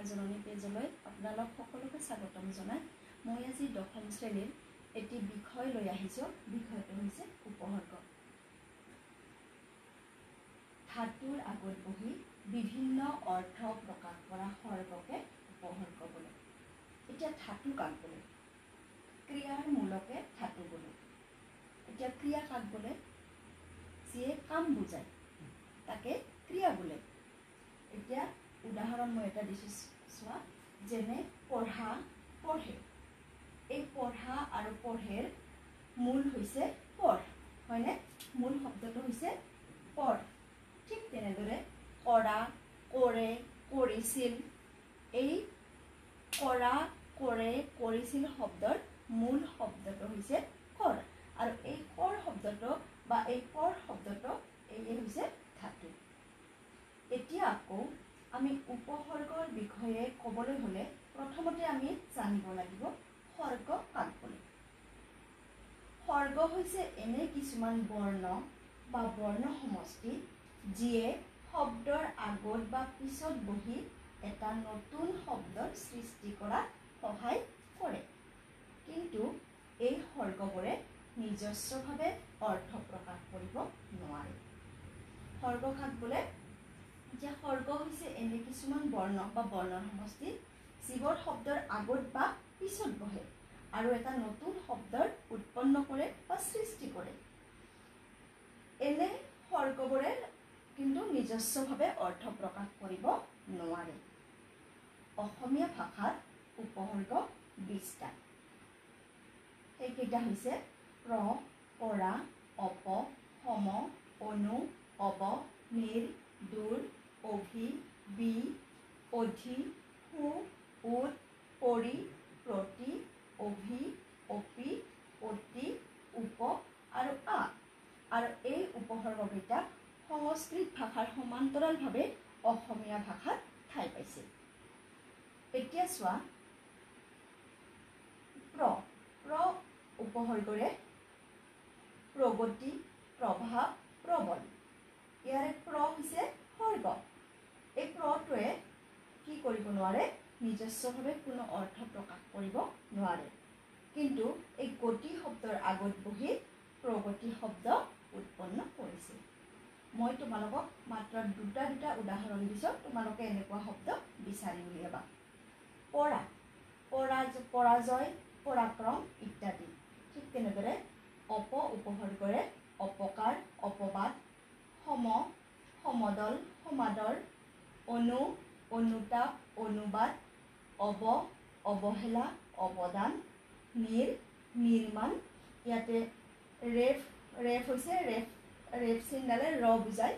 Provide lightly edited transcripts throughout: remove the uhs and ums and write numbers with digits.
জননী পেজলৈ আপোনালোক সকলোকে স্বাগতম জনাই মই আজি দশম শ্ৰেণীৰ এটি বিষয় লৈ আহিছোঁ। বিষয়টো হৈছে উপসৰ্গ। ধাতুৰ আগত বহি বিভিন্ন অৰ্থ প্ৰকাশ কৰা সৰ্গকে উপসৰ্গ বোলে। এতিয়া ধাতু কাক বোলে? ক্ৰিয়াৰ মূলকে ধাতু বোলে। এতিয়া ক্ৰিয়া কাক বোলে? যিয়ে কাম বুজায় তাকে ক্ৰিয়া বোলে। এতিয়া উদাহৰণ মই এটা দিছোঁ চোৱা, যেনে পঢ়া, পঢ়ে। এই পঢ়া আৰু পঢ়েৰ মূল হৈছে পঢ়, হয়নে? মূল শব্দটো হৈছে পঢ়। ঠিক তেনেদৰে কৰা, কৰে, কৰিছিল। এই কৰা, কৰে, কৰিছিল শব্দৰ মূল শব্দটো হৈছে কৰ, আৰু এই কৰ শব্দটো বা এই পঢ় শব্দটো এই হৈছে ধাতু। এতিয়া আকৌ আমি উপসৰ্গৰ বিষয়ে ক'বলৈ হ'লে প্ৰথমতে আমি জানিব লাগিব সৰ্গ কাক বোলে। সৰ্গ হৈছে এনে কিছুমান বৰ্ণ বা বৰ্ণ সমষ্টি যিয়ে শব্দৰ আগত বা পিছত বহি এটা নতুন শব্দৰ সৃষ্টি কৰাত সহায় কৰে, কিন্তু এই সৰ্গবোৰে নিজস্বভাৱে অৰ্থ প্ৰকাশ কৰিব নোৱাৰে। সৰ্গ কাক বোলে? যে সৰ্গ হৈছে এনে কিছুমান বৰ্ণ বা বৰ্ণৰ সমষ্টি যিবোৰ শব্দৰ আগত বা পিছত বহে আৰু এটা নতুন শব্দৰ উৎপন্ন কৰে বা সৃষ্টি কৰে। এনে সৰ্গবোৰে কিন্তু নিজস্বভাৱে অৰ্থ প্ৰকাশ কৰিব নোৱাৰে। অসমীয়া ভাষাত উপসৰ্গ 20টা। সেইকেইটা হৈছে প্ৰ, পৰা, অপ, সম, অনু, অব, নিৰ, দূৰ, অভি, বি, অধি, সু, উদ, পৰি, প্ৰতি, অভি, অপি, অতি, উপ আৰু আ। আৰু এই উপসৰ্গকেইটা সংস্কৃত ভাষাৰ সমান্তৰালভাৱে অসমীয়া ভাষাত ঠাই পাইছে। এতিয়া চোৱা, প্ৰ উপসৰ্গৰে প্ৰগতি, প্ৰভাৱ, প্ৰবল। ইয়াৰে প্ৰ হৈছে সৰ্গ। এই প্ৰটোৱে কি কৰিব নোৱাৰে? নিজস্বভাৱে কোনো অৰ্থ প্ৰকাশ কৰিব নোৱাৰে, কিন্তু এই গতি শব্দৰ আগত বহি প্ৰগতি শব্দ উৎপন্ন কৰিছে। মই তোমালোকক মাত্ৰ দুটা উদাহৰণ দিছোঁ, তোমালোকে এনেকুৱা শব্দ বিচাৰি উলিয়াবা। পৰা, পৰাজয়, পৰাক্ৰম ইত্যাদি। ঠিক তেনেদৰে অপ উপসৰ্গৰে অপকাৰ, অপবাদ, সম, সমদল, সমাদৰ, অনু, অনুতাপ, অনুবাদ, অব, অৱহেলা, অৱদান, নিৰ, নিৰ্মাণ। ইয়াতে ৰেফ হৈছে ৰেফ চিনডালে ৰ বুজায়।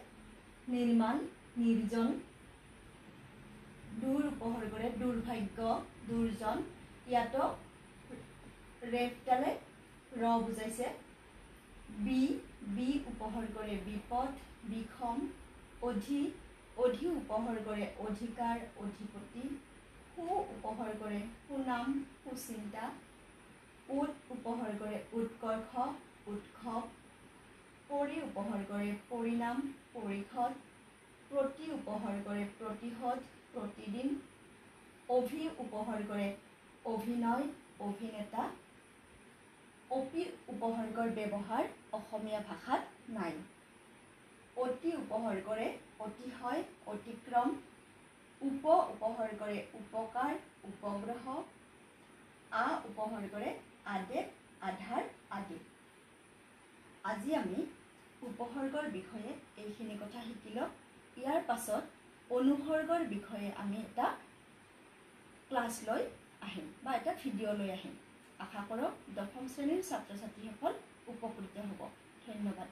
নিৰ্মাণ, নিৰ্জন। দূৰ উপসৰ্গৰে দুৰ্ভাগ্য, দুৰ্জন। ইয়াতো ৰেফডালে ৰ বুজাইছে। বি উপসৰ্গৰে বিপদ, বিষম। অধি উপসৰ্গৰে অধিকাৰ, অধিপতি। সু উপসৰ্গৰে সুনাম, সুচিন্তা। উদ উপসৰ্গৰে উৎকৰ্ষ, উৎসৱ। পৰি উপসৰ্গৰে পৰিণাম, পৰিষদ। প্ৰতি উপসৰ্গৰে প্ৰতিশোধ, প্ৰতিদিন। অভি উপসৰ্গৰে অভিনয়, অভিনেতা। অপি উপসৰ্গৰ ব্যৱহাৰ অসমীয়া ভাষাত নাই। অতি উপসৰ্গৰে অতিশয়, অতিক্ৰম। উপ উপসৰ্গৰে উপকাৰ, উপগ্ৰহ। আ উপসৰ্গৰে আদেশ, আধাৰ আদি। আজি আমি উপসৰ্গৰ বিষয়ে এইখিনি কথা শিকিলোঁ। ইয়াৰ পাছত অনুসৰ্গৰ বিষয়ে আমি এটা ক্লাছ লৈ আহিম বা এটা ভিডিঅ' লৈ আহিম। আশা কৰোঁ দশম শ্ৰেণীৰ ছাত্ৰ ছাত্ৰীসকল উপকৃত হ'ব। ধন্যবাদ।